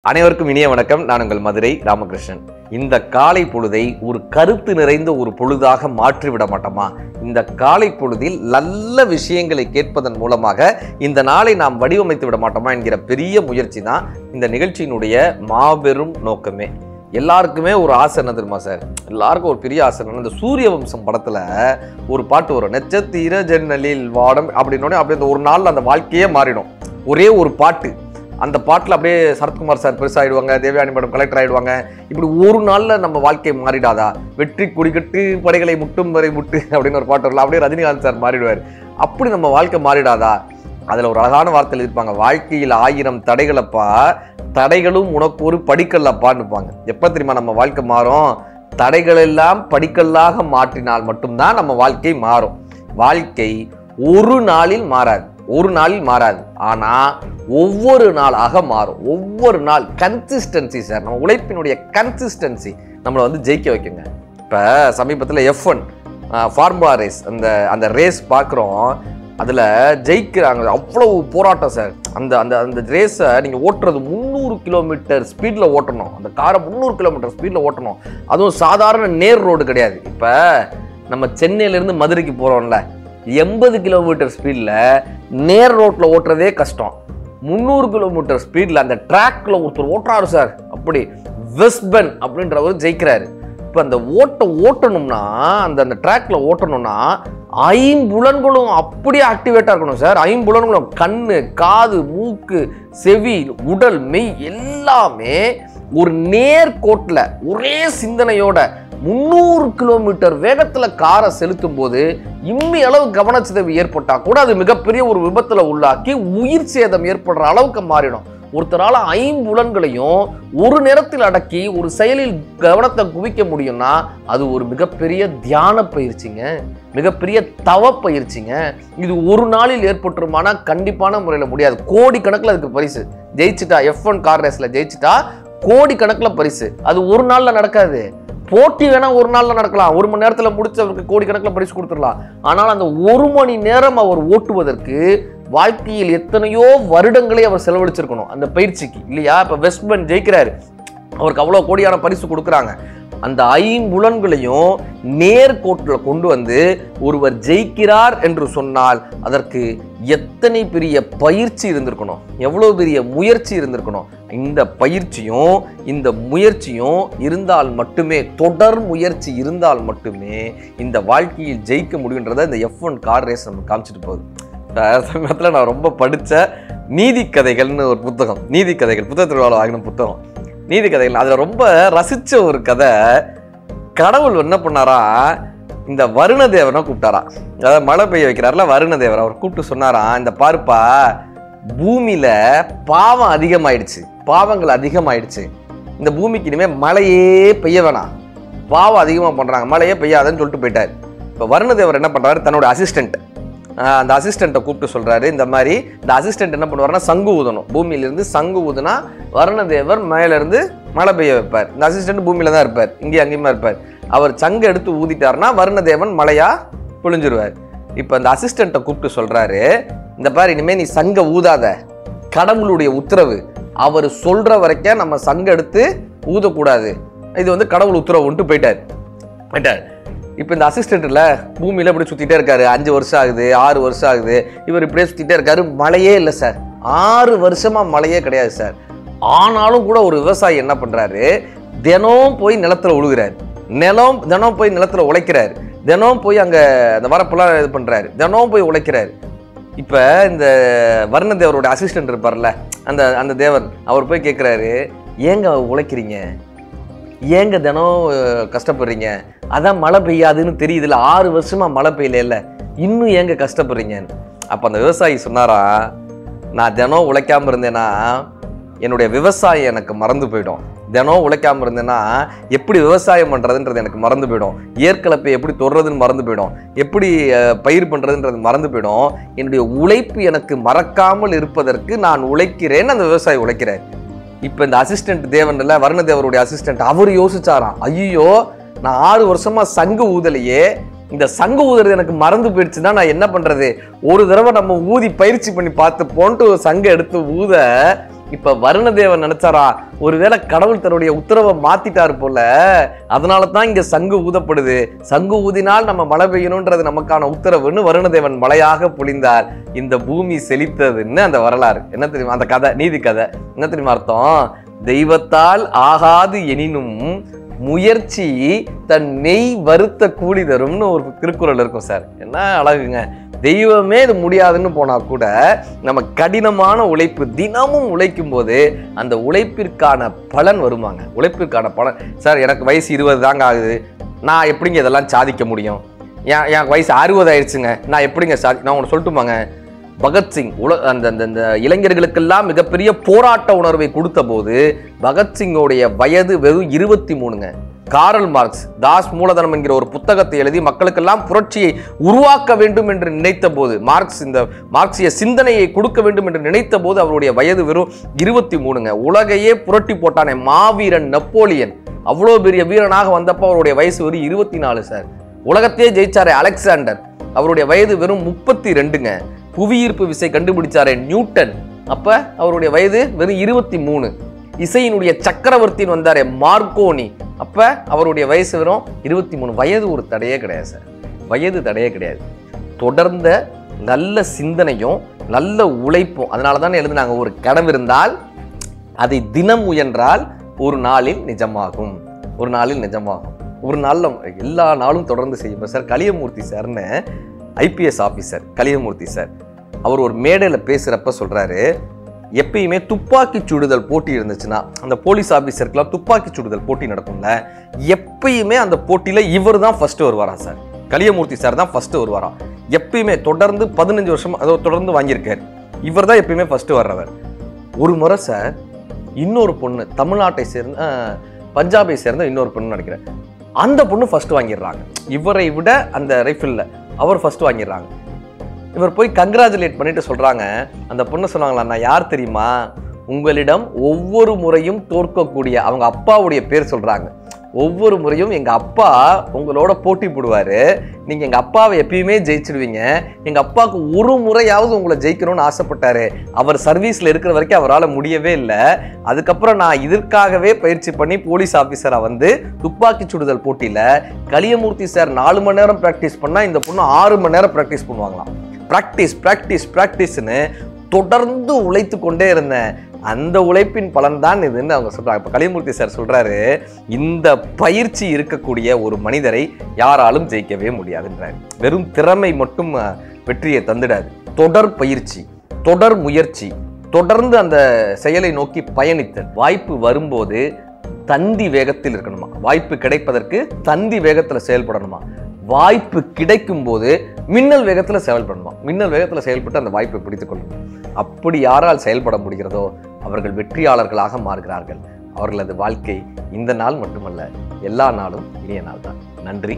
அனைவருக்கும் இனிய வணக்கம். நான் உங்கள் மதுரை ராமகிருஷ்ணன். இந்த காலை பொழுதை ஒரு கருத்து நிறைந்த ஒரு பொழுதாக மாற்றிவிட மாட்டோமா? இந்த காலை பொழுதில் நல்ல விஷயங்களை கேட்பதன் மூலமாக இந்த நாளை நாம் வடிவமைத்து விட மாட்டோமா என்கிற பெரிய முயற்சி தான் இந்த நிகழ்ச்சியினுடைய மாபெரும் நோக்கமே. எல்லாருக்குமே ஒரு ஆசை என்ன தெரியுமா சார்? எல்லாருக்கும் ஒரு பெரிய ஆசை. இந்த சூரிய வம்சம் படத்துல ஒரு பாட்டு வரும், நட்சத்திர ஜன்னலில் வாடம் அப்படின்னோடனே அப்படியே அந்த ஒரு நாள்ல அந்த வாழ்க்கையே மாறிடும். ஒரே ஒரு பாட்டு, அந்த பாட்டில் அப்படியே சரத்குமார் சார் பெருசாகிடுவாங்க, தேவயானி மேடம் கலெக்டர் ஆகிடுவாங்க. இப்படி ஒரு நாளில் நம்ம வாழ்க்கை மாறிடாதா? வெற்றி கொடிக்கட்டு படைகளை முட்டும் வரை முட்டு அப்படின்னு ஒரு பாட்டு வரலாம், அப்படியே ரஜினிகாந்த் சார் மாறிடுவார். அப்படி நம்ம வாழ்க்கை மாறிடாதா? அதில் ஒரு அழகான வார்த்தையில் இருப்பாங்க, வாழ்க்கையில் 1000 தடைகளப்பா, தடைகளும் உனக்கு ஒரு படிக்கல்லப்பான்னு இருப்பாங்க. எப்போ தெரியுமா நம்ம வாழ்க்கை மாறும்? தடைகள் எல்லாம் படிக்கல்லாக மாற்றினால் மட்டும்தான் நம்ம வாழ்க்கை மாறும். வாழ்க்கை ஒரு நாளில் மாறாது, ஆனா ஒவ்வொரு நாளாக மாறும். ஒவ்வொரு நாள் கன்சிஸ்டன்சி சார், நம்ம உழைப்பினுடைய கன்சிஸ்டன்சி நம்மளை வந்து ஜெயிக்க வைக்குங்க. இப்போ சமீபத்தில் F1 ஃபார்முலா ரேஸ், அந்த ரேஸ் பார்க்குறோம். அதில் ஜெயிக்கிறாங்க, அவ்வளவு போராட்டம் சார். அந்த ரேஸை நீங்கள் ஓட்டுறது 300 கிலோமீட்டர் ஸ்பீடில் ஓட்டணும். அந்த காரை 300 கிலோமீட்டர் ஸ்பீடில் ஓட்டணும். அதுவும் சாதாரண நேர் ரோடு கிடையாது. இப்போ நம்ம சென்னையிலேருந்து மதுரைக்கு போகிறோம்ல, 80 கிலோமீட்டர் ஸ்பீடில் நேர் ரோட்டில் ஓட்டுறதே கஷ்டம். 300 கிலோமீட்டர் ஸ்பீடில் அந்த ட்ராக்ல ஒருத்தர் ஓட்டுறாரு சார். அப்படி வெஸ்பன் அப்படின்றவர் ஜெயிக்கிறாரு. இப்போ அந்த ஓட்டணும்னா, அந்த ட்ராக்ல ஓட்டணும்னா 5 புலன்களும் அப்படியே ஆக்டிவேட்டா இருக்கணும் சார். 5 புலன்களும், கண்ணு, காது, மூக்கு, செவி, உடல், மெய் எல்லாமே ஒரு நேர்கோட்டில் ஒரே சிந்தனையோட 300 கிலோமீட்டர் வேகத்தில் காரை செலுத்தும் போது இம்மி அளவு கவனச்சிதைவு ஏற்பட்டா கூட அது மிகப்பெரிய ஒரு விபத்துல உள்ளாக்கி உயிர் சேதம் ஏற்படுற அளவுக்கு மாறிடும். ஒருத்தரால 5 புலன்களையும் ஒரு நேரத்தில் அடக்கி ஒரு செயலில் கவனத்தை குவிக்க முடியும்னா அது ஒரு மிகப்பெரிய தியான பயிற்சிங்க, மிகப்பெரிய தவ பயிற்சிங்க. இது ஒரு நாளில் ஏற்பட்டுருமானா கண்டிப்பான முறையில் முடியாது. கோடி கணக்கில் அதுக்கு பரிசு. ஜெயிச்சுட்டா, F1 கார் ரேஸ்ல ஜெயிச்சுட்டா கோடி கணக்கில் பரிசு. அது ஒரு நாள்ல நடக்காது. போட்டி வேணா ஒரு நாள்ல நடக்கலாம், 1 மணி நேரத்தில் முடிச்சு அவருக்கு கோடி கணக்கில் பரிசு கொடுத்துடலாம். ஆனால் அந்த 1 மணி நேரம் அவர் ஓட்டுவதற்கு வாழ்க்கையில் எத்தனையோ வருடங்களே அவர் செலவழிச்சிருக்கணும் அந்த பயிற்சிக்கு, இல்லையா? இப்போ வெஸ்ட்பன் ஜெயிக்கிறாரு, அவருக்கு அவ்வளோ கோடியான பரிசு கொடுக்குறாங்க. அந்த 5 புலன்களையும் நேர்கோட்டில் கொண்டு வந்து ஒருவர் ஜெயிக்கிறார் என்று சொன்னால் அதற்கு எத்தனை பெரிய பயிற்சி இருந்திருக்கணும், எவ்வளோ பெரிய முயற்சி இருந்திருக்கணும். இந்த பயிற்சியும் இந்த முயற்சியும் இருந்தால் மட்டுமே, தொடர் முயற்சி இருந்தால் மட்டுமே இந்த வாழ்க்கையில் ஜெயிக்க முடியுன்றதை இந்த F1 கார் ரேஸ் நம்ம காமிச்சிட்டு போகுது. சமயத்தில் நான் ரொம்ப படித்த நீதி கதைகள்னு ஒரு புத்தகம், நீதி கதைகள் புத்தகத்தில் வாங்கின புத்தகம், நீதி கதைகள். அதில் ரொம்ப ரசித்த ஒரு கதை, கடவுள் என்ன பண்ணாரா, இந்த வருணதேவனை கூப்பிட்டாரா. அதாவது மழை பெய்ய வைக்கிறார்ல வருணதேவர், அவர் கூப்பிட்டு சொன்னாரா, இந்த பாருப்பா, பூமியில பாவம் அதிகமாயிடுச்சு, பாவங்கள் அதிகமாயிடுச்சு, இந்த பூமிக்கு இனிமேல் மழையே பெய்ய வேணாம், பாவம் அதிகமாக பண்ணுறாங்க, மழையே பெய்யாதுன்னு சொல்லிட்டு போயிட்டார். இப்போ வருணதேவர் என்ன பண்ணுறாரு, தன்னோட அசிஸ்டண்ட், அந்த அசிஸ்டண்ட்டை கூப்பிட்டு சொல்கிறாரு, இந்த மாதிரி. இந்த அசிஸ்டண்ட் என்ன பண்ணுவாருன்னா சங்கு ஊதணும், பூமியிலிருந்து சங்கு ஊதுனா வருணதேவர் மேலேருந்து மழை பெய்ய வைப்பார். இந்த அசிஸ்டண்ட் பூமியில தான் இருப்பார், இங்கேயும் அங்கேயுமா இருப்பார். அவர் சங்கு எடுத்து ஊதிட்டாருன்னா வருணதேவன் மழையா பொழிஞ்சிருவார். இப்போ அந்த அசிஸ்டண்ட்டை கூப்பிட்டு சொல்கிறாரு, இந்த பாரு, இனிமேல் நீ சங்க ஊதாத, கடவுளுடைய உத்தரவு, அவர் சொல்கிற வரைக்கும் நம்ம சங்க எடுத்து ஊதக்கூடாது, இது வந்து கடவுள் உத்தரவுன்ட்டு போயிட்டார். இப்போ இந்த அசிஸ்டண்ட்டில் பூமியில் இப்படி சுற்றிட்டே இருக்காரு, 5 வருஷம் ஆகுது, 6 வருஷம் ஆகுது, இவர் இப்படியே சுற்றிட்டே இருக்காரு, மழையே இல்லை சார். 6 வருஷமாக மழையே கிடையாது சார். ஆனாலும் கூட ஒரு விவசாயி என்ன பண்ணுறாரு, தினம் போய் நிலத்தில் உழுகிறார், தினம் போய் நிலத்தில் உழைக்கிறார், தினம் போய் அங்கே அந்த வரப்பெல்லாம் இது பண்ணுறாரு, தினம் போய் உழைக்கிறார். இப்போ இந்த வருணதேவரோட அசிஸ்டண்ட் இருப்பார்ல, அந்த தேவன், அவர் போய் கேட்குறாரு, ஏங்க உழைக்கிறீங்க, ஏங்க தினம் கஷ்டப்படுறீங்க, அதான் மழை பெய்யாதுன்னு தெரியுதுல்ல, 6 வருஷமாக மழை பெய்யல, இன்னும் ஏங்க கஷ்டப்படுறீங்கன்னு. அப்போ அந்த விவசாயி சொன்னாரா, நான் தினம் உழைக்காமல் இருந்தேன்னா என்னுடைய விவசாயம் எனக்கு மறந்து போயிடும், தினம் உழைக்காமல் இருந்தேன்னா எப்படி விவசாயம் பண்ணுறதுன்றது எனக்கு மறந்து போயிடும், ஏற்கலப்பை எப்படி தொடுறதுன்னு மறந்து போயிடும், எப்படி பயிர் பண்ணுறதுன்றது மறந்து போயிடும், என்னுடைய உழைப்பு எனக்கு மறக்காமல் இருப்பதற்கு நான் உழைக்கிறேன்னு அந்த விவசாயி உழைக்கிறார். இப்போ இந்த அசிஸ்டண்ட் தேவன் இல்லை, வருணதேவருடைய அசிஸ்டண்ட், அவர் யோசிச்சாராம், ஐயோ நான் 6 வருஷமா சங்கு ஊதலையே, இந்த சங்கு ஊதுறது எனக்கு மறந்து போயிடுச்சுன்னா நான் என்ன பண்றது, ஒரு தடவை நம்ம ஊதி பயிற்சி பண்ணி பார்த்து போன்ட்டு சங்கு எடுத்து ஊத இப்ப வருணதேவன் நினைச்சாரா, ஒருவேளை கடவுள் தன்னுடைய உத்தரவை மாத்திட்டாரு போல, அதனால தான் இங்க சங்கு ஊதப்படுது, சங்கு ஊதினால் நம்ம மழை பெய்யணும்ன்றது நமக்கான உத்தரவுன்னு வருணதேவன் மழையாக பொழிந்தார், இந்த பூமி செழித்ததுன்னு அந்த வரலாறு. என்ன தெரியுமா அந்த கதை, நீதி கதை என்ன தெரியுமா அர்த்தம்? தெய்வத்தால் ஆகாது எனினும் முயற்சி தன் நெய் வருத்த கூலி தரும்னு ஒரு திருக்குறள் இருக்கும் சார். என்ன அழகுங்க. தெய்வமே இது முடியாதுன்னு போனா கூட நம்ம கடினமான உழைப்பு தினமும் உழைக்கும் போது அந்த உழைப்பிற்கான பலன் வருமாங்க. உழைப்பிற்கான பலன். சார் எனக்கு வயசு 20 தாங்க ஆகுது, நான் எப்படிங்க இதெல்லாம் சாதிக்க முடியும்? என் வயசு 60 ஆயிடுச்சுங்க, நான் எப்படிங்க நான் ஒன்று சொல்லட்டுமாங்க, பகத்சிங் அந்த இளைஞர்களுக்கெல்லாம் மிகப்பெரிய போராட்ட உணர்வை கொடுத்த போது பகத்சிங்கோடைய வயது வெறும் 23ங்க. காரல் மார்க்ஸ் தாஸ் மூலதனம் என்கிற ஒரு புத்தகத்தை எழுதி மக்களுக்கெல்லாம் புரட்சியை உருவாக்க வேண்டும் என்று நினைத்த போது, மார்க்ஸ் இந்த மார்க்சிய சிந்தனையை கொடுக்க வேண்டும் என்று நினைத்த போது அவருடைய வயது வெறும் 23ங்க. உலகையே புரட்டி போட்டானே மாவீரன் நெப்போலியன், அவ்வளோ பெரிய வீரனாக வந்தப்போ அவருடைய வயசு வெறும் 24 சார். உலகத்தையே ஜெயிச்சாரே அலெக்சாண்டர், அவருடைய வயது வெறும் 32ங்க. புவியீர்ப்பு விசை கண்டுபிடிச்சாரே நியூட்டன், அப்ப அவருடைய வயது வெறும் 23. இசையினுடைய சக்கரவர்த்தின்னு வந்தாரே மார்க்கோனி, அப்ப அவருடைய வயசு வெறும் 23. வயது ஒரு தடையே கிடையாது சார், வயது தடையே கிடையாது. தொடர்ந்த நல்ல சிந்தனையும் நல்ல உழைப்பும். அதனால தானே எழுதுனாங்க, ஒரு கனவு இருந்தால் அதை தினம் முயன்றால் ஒரு நாளில் நிஜமாகும், ஒரு நாளில் நிஜமாகும். ஒரு நாளில் எல்லா நாளும் தொடர்ந்து செய்யும் சார். கலியமூர்த்தி சார்னு ஐபிஎஸ் ஆஃபீஸர் கலியமூர்த்தி சார், அவர் ஒரு மேடையில் பேசுகிறப்ப சொல்கிறாரு, எப்பயுமே துப்பாக்கி சுடுதல் போட்டி இருந்துச்சுன்னா அந்த போலீஸ் ஆஃபீஸருக்குலாம் துப்பாக்கி சுடுதல் போட்டி நடக்கும்ல, எப்பயுமே அந்த போட்டியில் இவர் தான் ஃபர்ஸ்ட் வருவாராம் சார். கலியமூர்த்தி சார் தான் ஃபர்ஸ்ட் வருவாராம். எப்பயுமே தொடர்ந்து 15 வருஷம் அதை தொடர்ந்து வாங்கியிருக்காரு. இவர் தான் எப்பயுமே ஃபர்ஸ்ட் வர்றவர். ஒரு முறை சார் இன்னொரு பொண்ணு தமிழ்நாட்டை சேர்ந்த பஞ்சாபை சேர்ந்த இன்னொரு பொண்ணு நினைக்கிறேன், அந்த பொண்ணு ஃபர்ஸ்ட் வாங்கிடுறாங்க. இவரை விட அந்த ரைஃபிளில் அவர் ஃபர்ஸ்ட் வாங்கிடுறாங்க. இவர் போய் கங்க்ராச்சுலேட் பண்ணிட்டு சொல்றாங்க, அந்த பொண்ணு சொன்னாங்களா, நான் யார் தெரியுமா, உங்களிடம் ஒவ்வொரு முறையும் தோற்கக்கூடிய, அவங்க அப்பாவுடைய பேர் சொல்றாங்க, ஒவ்வொரு முறையும் எங்க அப்பா உங்களோட போட்டி போடுவாரு, நீங்க எங்க அப்பாவை எப்பயுமே ஜெயிச்சிடுவீங்க, எங்க அப்பாவுக்கு ஒரு முறையாவது உங்களை ஜெயிக்கணும்னு ஆசைப்பட்டாரு, அவர் சர்வீஸ்ல இருக்கிற வரைக்கும் அவரால் முடியவே இல்லை, அதுக்கப்புறம் நான் இதற்காகவே பயிற்சி பண்ணி போலீஸ் ஆஃபீஸரா வந்து துப்பாக்கி சுடுதல் போட்டியில கலியமூர்த்தி சார் 4 மணி நேரம் பிராக்டிஸ் பண்ணா இந்த பொண்ணு 6 மணி நேரம் பிராக்டிஸ் பண்ணுவாங்களாம். பிராக்டிஸ் பிராக்டிஸ் பிராக்டிஸ்ன்னு தொடர்ந்து உழைத்து கொண்டே இருந்தேன், அந்த உழைப்பின் பலன் தான் இதுன்னு அவங்க சொல்றாங்க. இப்போ கலியமூர்த்தி சார் சொல்றாரு, இந்த பயிற்சி இருக்கக்கூடிய ஒரு மனிதரை யாராலும் ஜெயிக்கவே முடியாதுன்றாரு. வெறும் திறமை மட்டும் வெற்றியை தந்துடாது, தொடர் பயிற்சி, தொடர் முயற்சி, தொடர்ந்து அந்த செயலை நோக்கி பயணித்தல். வாய்ப்பு வரும்போது தந்தி வேகத்தில் இருக்கணுமா, வாய்ப்பு கிடைப்பதற்கு தந்தி வேகத்தில் செயல்படணுமா, வாய்ப்பு கிடைக்கும் போது மின்னல் வேகத்தில் செயல்படணுமா, மின்னல் வேகத்தில் செயல்பட்டு அந்த வாய்ப்பை பிடித்துக் கொள்ளணும். அப்படி யாரால் செயல்பட முடிகிறதோ அவர்கள் வெற்றியாளர்களாக மாறுகிறார்கள். அவர்களது வாழ்க்கை இந்த நாள் மட்டுமல்ல, எல்லா நாளும் இனிய நாள் தான். நன்றி.